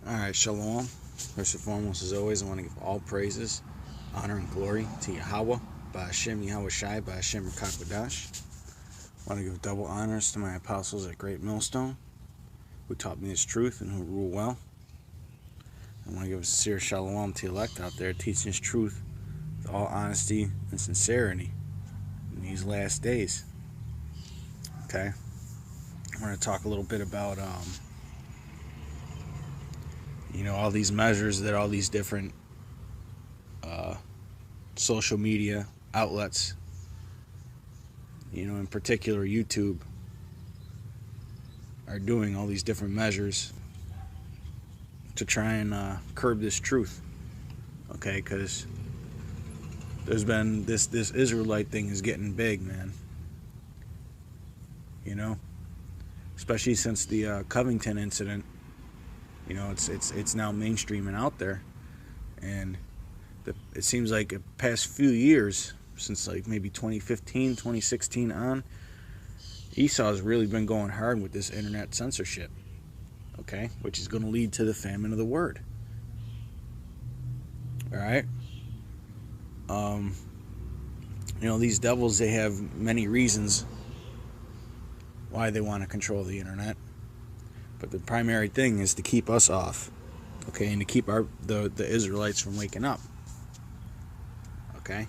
Alright, Shalom. First and foremost, as always, I want to give all praises, honor, and glory to Yahweh, by Hashem Yahweh Shai, by Hashem Rakakwadash. I want to give double honors to my apostles at Great Millstone, who taught me this truth and who rule well. I want to give a sincere Shalom to the elect out there, teaching this truth with all honesty and sincerity in these last days. Okay? I'm going to talk a little bit about all these measures that all these different social media outlets, in particular YouTube, are doing all these different measures to try and curb this truth. Okay, because there's been this Israelite thing is getting big, man. Especially since the Covington incident. It's now mainstream and out there, and it seems like the past few years, since like maybe 2015, 2016 on, Esau's really been going hard with this internet censorship, okay, which is going to lead to the famine of the word. All right. These devils, they have many reasons why they want to control the internet. But the primary thing is to keep us off, okay, and to keep the Israelites from waking up, okay?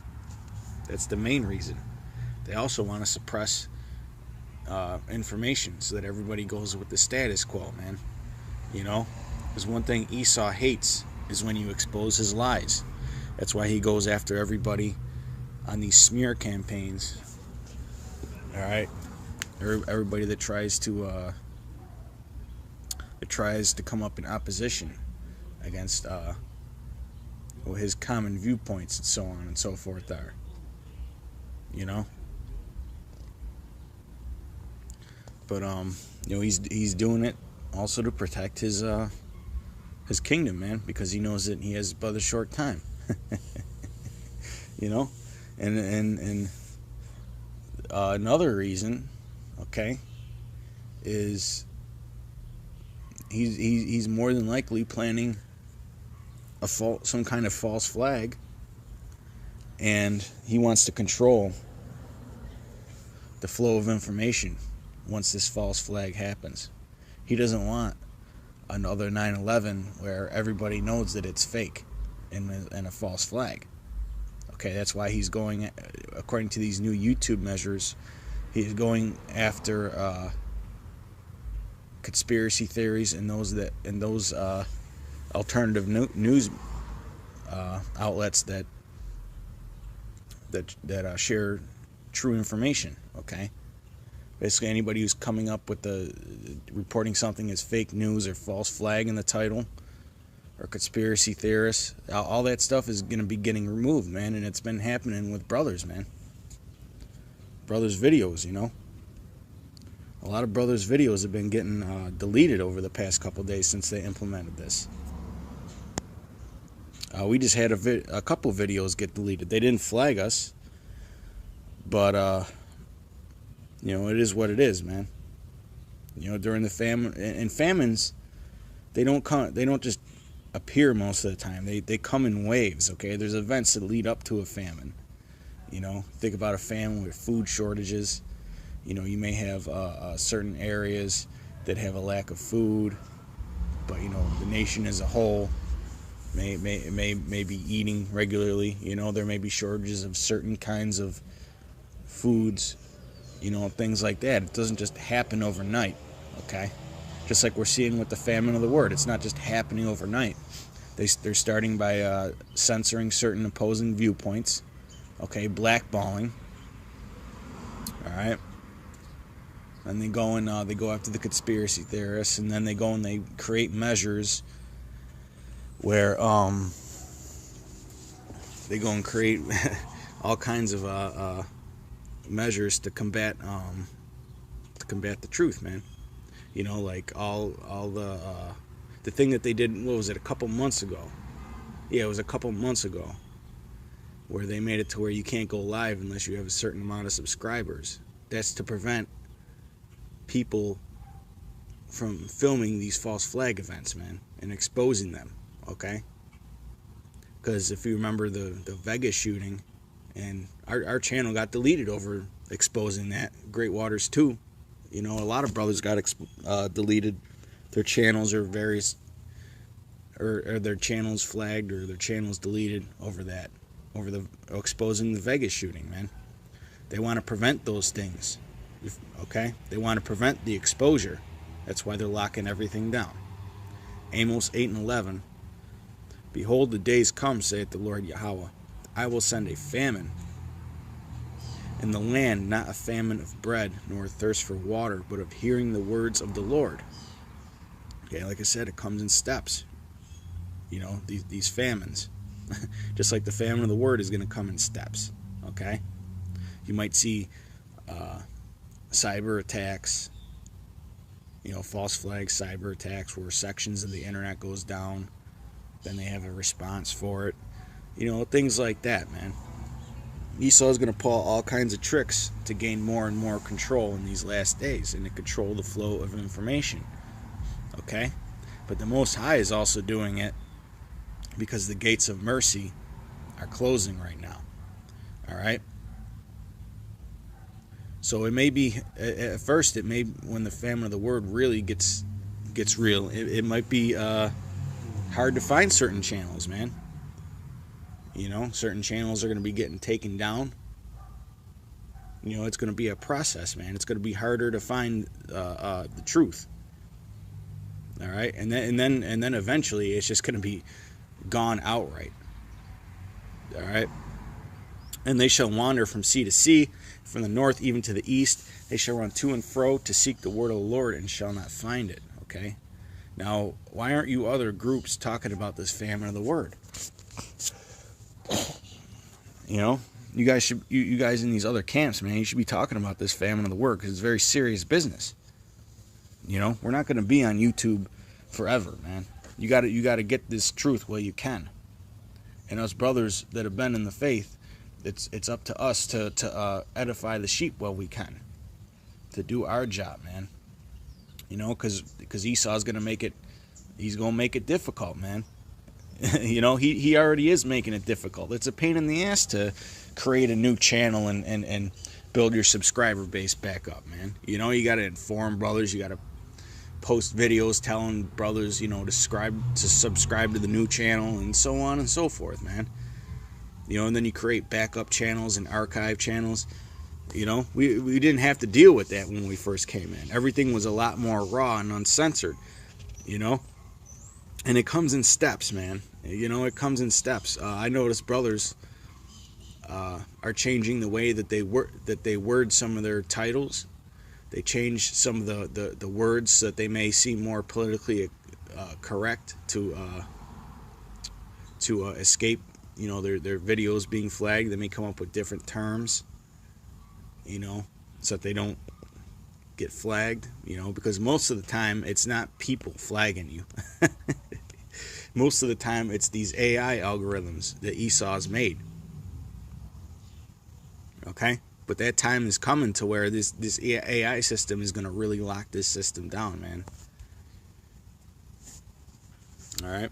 That's the main reason. They also want to suppress information so that everybody goes with the status quo, man. Because one thing Esau hates is when you expose his lies. That's why he goes after everybody on these smear campaigns, all right? Everybody that tries to come up in opposition against his common viewpoints and so on and so forth are. But he's doing it also to protect his kingdom, man, because he knows that he has but a short time. And another reason, okay, is he's more than likely planning some kind of false flag, and he wants to control the flow of information once this false flag happens. He doesn't want another 9/11 where everybody knows that it's fake and a false flag. Okay, that's why he's going, according to these new YouTube measures, he's going after conspiracy theories and those alternative news outlets that share true information. Okay, basically anybody who's coming up with reporting something as fake news or false flag in the title, or conspiracy theorists, all that stuff is going to be getting removed, man. And it's been happening with brothers, man. Brothers' videos, a lot of brothers' videos have been getting deleted over the past couple days since they implemented this. We just had a couple videos get deleted. They didn't flag us, but it is what it is, man. During the famine, and famines, they don't just appear most of the time. They come in waves. Okay, there's events that lead up to a famine. Think about a famine with food shortages. You may have certain areas that have a lack of food, but the nation as a whole may be eating regularly. There may be shortages of certain kinds of foods, things like that. It doesn't just happen overnight, okay? Just like we're seeing with the famine of the word, it's not just happening overnight. They're starting by censoring certain opposing viewpoints, okay, blackballing, all right. And they go after the conspiracy theorists, and then they go and they create measures where they go and create all kinds of measures to combat the truth, man. Like all the thing that they did. What was it? A couple months ago? Yeah, it was a couple months ago, where they made it to where you can't go live unless you have a certain amount of subscribers. That's to prevent people from filming these false flag events, man. and exposing them, okay? Because if you remember the Vegas shooting, and our channel got deleted over exposing that. Great Waters 2, you know, a lot of brothers got deleted, their channels or various, or their channels flagged or their channels deleted over that, over the exposing the Vegas shooting, man. They want to prevent those things, okay? They want to prevent the exposure. That's why they're locking everything down. Amos 8:11. Behold, the days come, saith the Lord Yahweh. I will send a famine in the land, not a famine of bread, nor a thirst for water, but of hearing the words of the Lord. Okay, like I said, it comes in steps. You know, these famines. Just like the famine of the word is going to come in steps. Okay? You might see cyber attacks, you know, false flag cyber attacks where sections of the internet goes down. Then they have a response for it. You know, things like that, man. Esau is going to pull all kinds of tricks to gain more and more control in these last days and to control the flow of information. Okay? But the Most High is also doing it because the gates of mercy are closing right now. Alright? So it may be, at first, it may, when the famine of the word really gets real, it might be hard to find certain channels, man. You know, certain channels are going to be getting taken down. You know, it's going to be a process, man. It's going to be harder to find the truth. All right, and then eventually, it's just going to be gone outright. All right, and they shall wander from sea to sea, from the north even to the east. They shall run to and fro to seek the word of the Lord, and shall not find it. Okay, now why aren't you other groups talking about this famine of the word? You know, you guys should, you guys in these other camps, man, you should be talking about this famine of the word, because it's very serious business. You know, we're not going to be on YouTube forever, man. You got to get this truth while you can. And us brothers that have been in the faith, it's up to us to edify the sheep while we can, to do our job, man. You know, because Esau's going to make it, he's going to make it difficult, man. You know, he already is making it difficult. It's a pain in the ass to create a new channel and build your subscriber base back up, man. You know, you got to inform brothers. You got to post videos telling brothers, you know, to subscribe to the new channel and so on and so forth, man. You know, and then you create backup channels and archive channels. You know, we didn't have to deal with that when we first came in. Everything was a lot more raw and uncensored, you know. And it comes in steps, man. You know, it comes in steps. I noticed brothers are changing the way that they word some of their titles. They change some of the words so that they may seem more politically correct to escape, you know, their videos being flagged. They may come up with different terms, you know, so that they don't get flagged, you know, because most of the time it's not people flagging you. Most of the time it's these AI algorithms that Esau's made. Okay? But that time is coming to where this AI system is going to really lock this system down, man. Alright?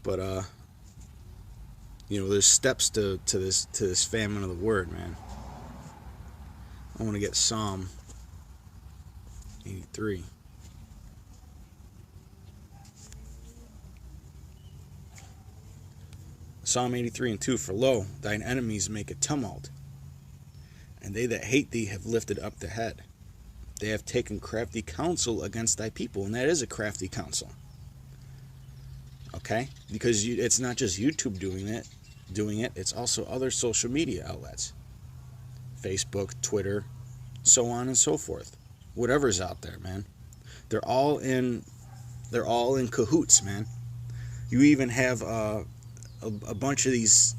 But, you know, there's steps to this famine of the word, man. I want to get Psalm 83. Psalm 83:2. For lo, thine enemies make a tumult, and they that hate thee have lifted up the head. They have taken crafty counsel against thy people, and that is a crafty counsel. Okay? Because it's not just YouTube doing it, it's also other social media outlets. Facebook, Twitter, so on and so forth. Whatever's out there, man. They're all in cahoots, man. You even have a bunch of these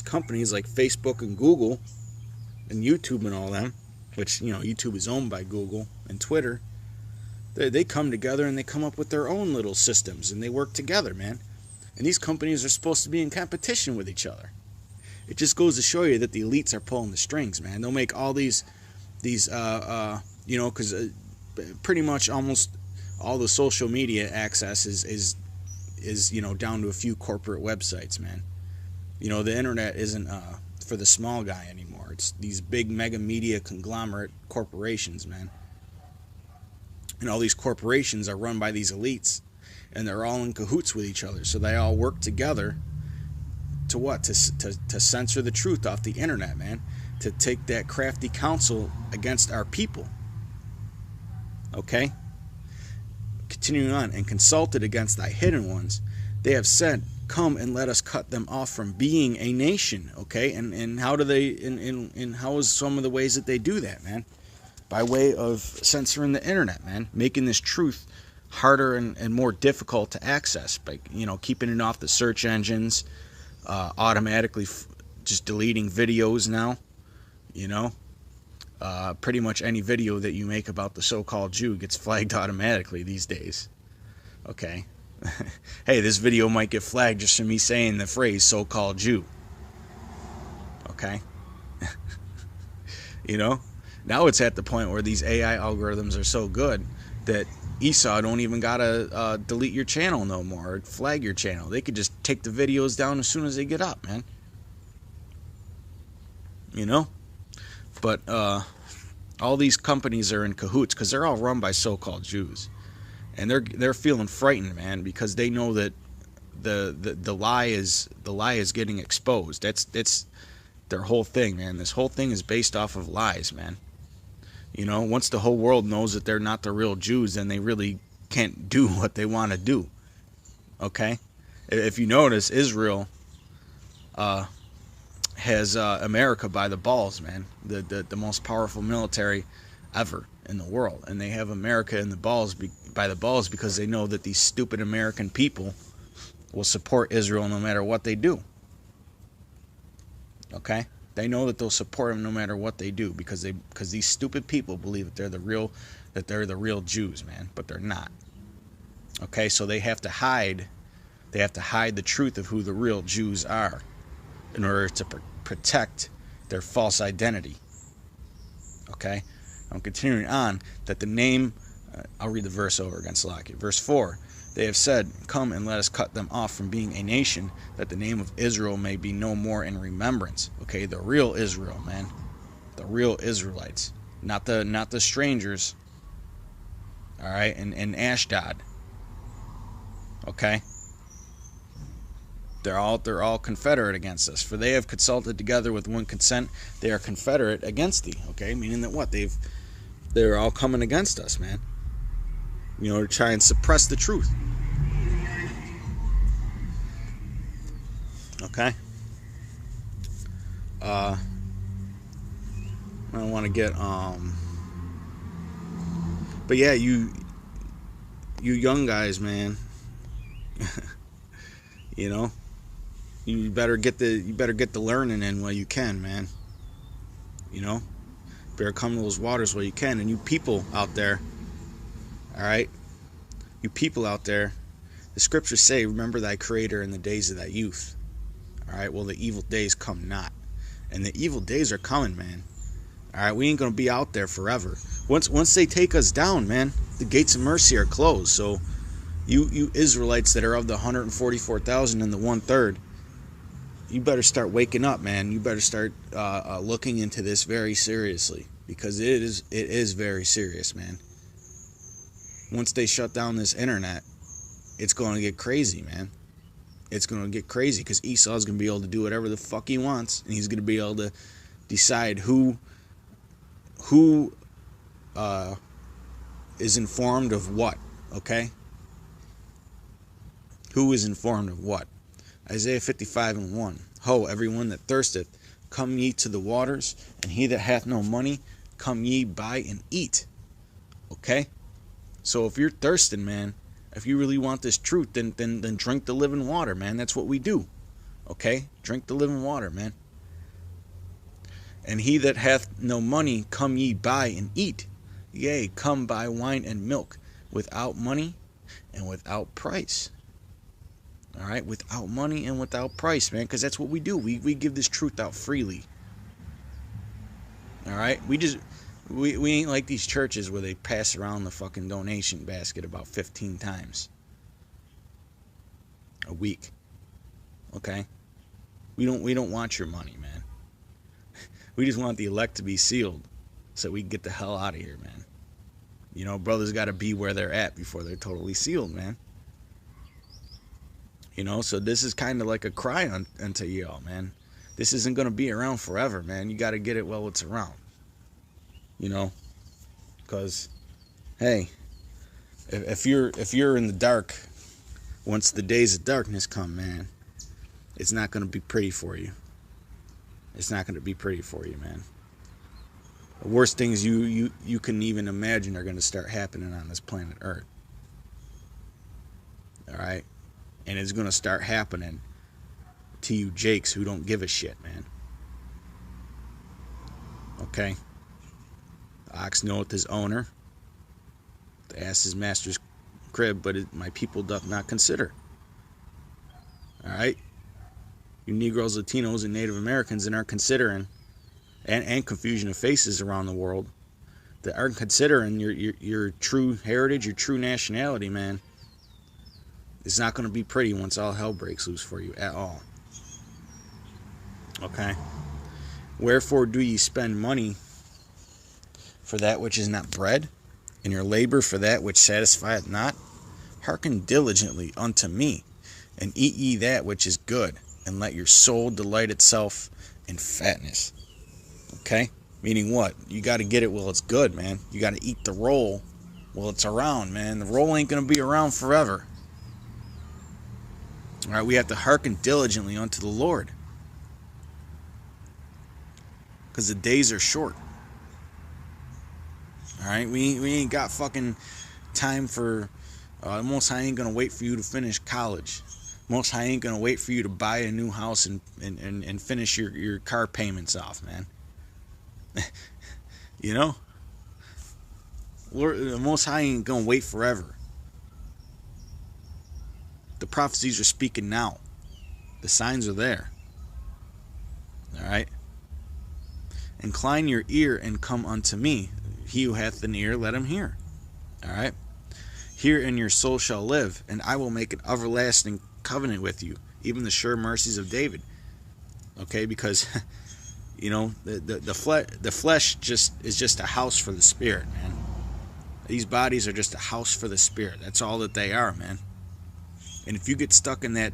companies like Facebook and Google and YouTube and all them, which, you know, YouTube is owned by Google, and Twitter. They come together and they come up with their own little systems, and they work together, man. And these companies are supposed to be in competition with each other. It just goes to show you that the elites are pulling the strings, man. They'll make all these you know, because pretty much almost all the social media access is you know, down to a few corporate websites, man. You know, the internet isn't for the small guy anymore. It's these big mega media conglomerate corporations, man. And all these corporations are run by these elites, and they're all in cahoots with each other. So they all work together to what? To censor the truth off the internet, man. To take that crafty counsel against our people. Okay? Continuing on, and consulted against thy hidden ones, they have said, come and let us cut them off from being a nation. Okay? And how do they, and how is some of the ways that they do that, man? By way of censoring the internet, man. Making this truth harder and more difficult to access. By, you know, keeping it off the search engines, automatically just deleting videos now. You know? Pretty much any video that you make about the so-called Jew gets flagged automatically these days. Okay? Hey, this video might get flagged just for me saying the phrase so-called Jew. Okay? You know? Now it's at the point where these AI algorithms are so good that Esau don't even gotta delete your channel no more or flag your channel. They could just take the videos down as soon as they get up, man. You know? But all these companies are in cahoots because they're all run by so-called Jews, and they're feeling frightened, man, because they know that the lie is getting exposed. That's their whole thing, man. This whole thing is based off of lies, man. You know, once the whole world knows that they're not the real Jews, then they really can't do what they want to do. Okay? If you notice, Israel has America by the balls, man. The most powerful military ever in the world. And they have America in the balls by the balls because they know that these stupid American people will support Israel no matter what they do. Okay? They know that they'll support them no matter what they do because these stupid people believe that they're the real Jews, man, but they're not. Okay? So they have to hide the truth of who the real Jews are in order to protect their false identity. Okay? I'm continuing on that the name, I'll read the verse over again, Salakia. Verse 4, they have said, come and let us cut them off from being a nation, that the name of Israel may be no more in remembrance. Okay, the real Israel, man. The real Israelites. Not the strangers. Alright, and Ashdod. Okay? They're all confederate against us. For they have consulted together with one consent. They are confederate against thee. Okay, meaning that what? They're all coming against us, man. You know, to try and suppress the truth. Okay? I don't want to get but yeah, you young guys, man. You know, you better get the learning in while you can, man. You know, better come to those waters while you can. And you people out there, all right, you people out there, the scriptures say, remember thy creator in the days of thy youth. All right, well, the evil days come not, and the evil days are coming, man. All right, we ain't gonna be out there forever. Once they take us down, man, the gates of mercy are closed. So you Israelites that are of the 144,000 and the 1/3, you better start waking up, man. You better start looking into this very seriously, because it is very serious, man. Once they shut down this internet, it's going to get crazy, man. It's going to get crazy because Esau's going to be able to do whatever the fuck he wants, and he's going to be able to decide who is informed of what, okay? Who is informed of what? Isaiah 55:1. Ho, everyone that thirsteth, come ye to the waters, and he that hath no money, come ye buy and eat. Okay? So if you're thirsting, man, if you really want this truth, then drink the living water, man. That's what we do. Okay? Drink the living water, man. And he that hath no money, come ye buy and eat. Yea, come buy wine and milk, without money and without price. All right? Without money and without price, man, because that's what we do. We give this truth out freely. All right? We ain't like these churches where they pass around the fucking donation basket about 15 times a week. Okay? We don't want your money, man. We just want the elect to be sealed so we can get the hell out of here, man. You know, brothers got to be where they're at before they're totally sealed, man. You know, so this is kind of like a cry unto y'all, man. This isn't going to be around forever, man. You got to get it while it's around. You know, because, hey, if you're in the dark, once the days of darkness come, man, it's not going to be pretty for you. It's not going to be pretty for you, man. The worst things you can even imagine are going to start happening on this planet Earth. All right? And it's going to start happening to you jakes who don't give a shit, man. Okay? The ox knoweth his owner. The ass his master's crib, but my people doth not consider. All right? You Negroes, Latinos, and Native Americans that aren't considering, and confusion of faces around the world, that aren't considering your true heritage, your true nationality, man. It's not going to be pretty once all hell breaks loose for you at all. Okay? Wherefore do ye spend money for that which is not bread, and your labor for that which satisfieth not? Hearken diligently unto me, and eat ye that which is good, and let your soul delight itself in fatness. Okay? Meaning what? You got to get it while it's good, man. You got to eat the roll while it's around, man. The roll ain't going to be around forever. All right? We have to hearken diligently unto the Lord, because the days are short. All right? We ain't got fucking time for... the Most High ain't going to wait for you to finish college. Most High ain't going to wait for you to buy a new house and finish your car payments off, man. You know? Lord, the Most High ain't going to wait forever. The prophecies are speaking now. The signs are there. All right? Incline your ear and come unto me. He who hath an ear, let him hear. All right? Hear and your soul shall live, and I will make an everlasting covenant with you, even the sure mercies of David. Okay, because you know the flesh is just a house for the spirit, man. These bodies are just a house for the spirit. That's all that they are, man. And if you get stuck in that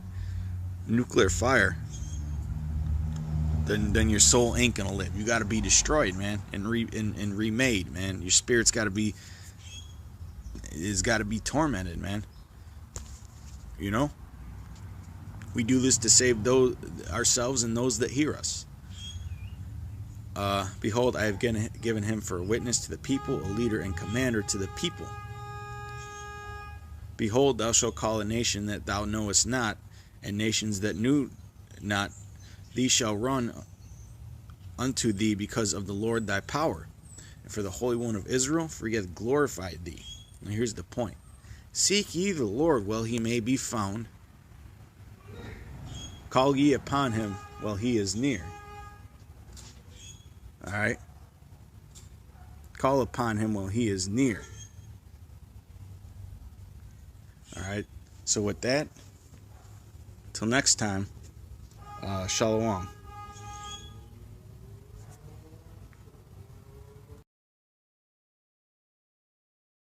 nuclear fire, then your soul ain't gonna live. You got to be destroyed, man, and remade, man. Your spirit's got to be tormented, man. You know. We do this to save ourselves and those that hear us. Behold, I have given him for a witness to the people, a leader and commander to the people. Behold, thou shalt call a nation that thou knowest not, and nations that knew not, these shall run unto thee because of the Lord thy power. And for the Holy One of Israel, for he hath glorified thee. And here's the point. Seek ye the Lord while he may be found. Call ye upon him while he is near. Alright? Call upon him while he is near. Alright? So with that, till next time, shalom.